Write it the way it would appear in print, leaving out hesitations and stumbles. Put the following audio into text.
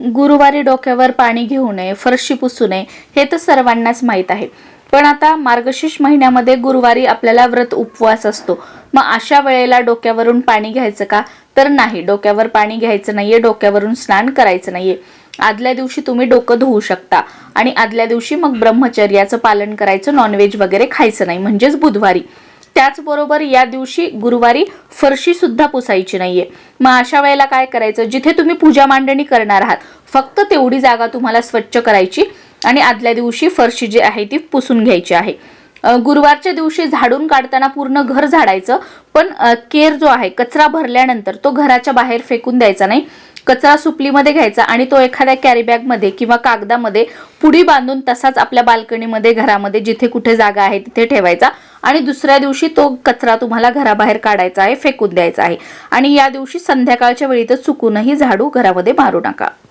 गुरुवारी डोक्यावर पाणी घेऊ नये, फरशी पुसू नये, हे तर सर्वांनाच माहीत आहे. पण आता मार्गशीर्ष महिन्यामध्ये गुरुवारी आपल्याला व्रत उपवास असतो. मग अशा वेळेला डोक्यावरून पाणी घ्यायचं का? तर नाही, डोक्यावर पाणी घ्यायचं नाहीये, डोक्यावरून स्नान करायचं नाहीये. आदल्या दिवशी तुम्ही डोकं धुवू शकता आणि आदल्या दिवशी मग ब्रह्मचर्याचं पालन करायचं, नॉनव्हेज वगैरे खायचं नाही, म्हणजेच बुधवारी. त्याचबरोबर या दिवशी गुरुवारी फरशी सुद्धा पुसायची नाहीये. मग अशा वेळेला काय करायचं, जिथे तुम्ही पूजा मांडणी करणार आहात फक्त तेवढी जागा तुम्हाला स्वच्छ करायची आणि आदल्या दिवशी फरशी जी आहे ती पुसून घ्यायची आहे. गुरुवारच्या दिवशी झाडून काढताना पूर्ण घर झाडायचं, पण केर जो आहे, कचरा भरल्यानंतर तो घराच्या बाहेर फेकून द्यायचा नाही. कचरा सुपलीमध्ये घ्यायचा आणि तो एखाद्या कॅरी बॅगमध्ये किंवा कागदामध्ये पुडी बांधून तसाच आपल्या बाल्कनीमध्ये, घरामध्ये जिथे कुठे जागा आहे तिथे ठेवायचा आणि दुसऱ्या दिवशी तो कचरा तुम्हाला घराबाहेर काढायचा आहे, फेकून द्यायचा आहे. आणि या दिवशी संध्याकाळच्या वेळी तर चुकूनही झाडू घरामध्ये मारू नका.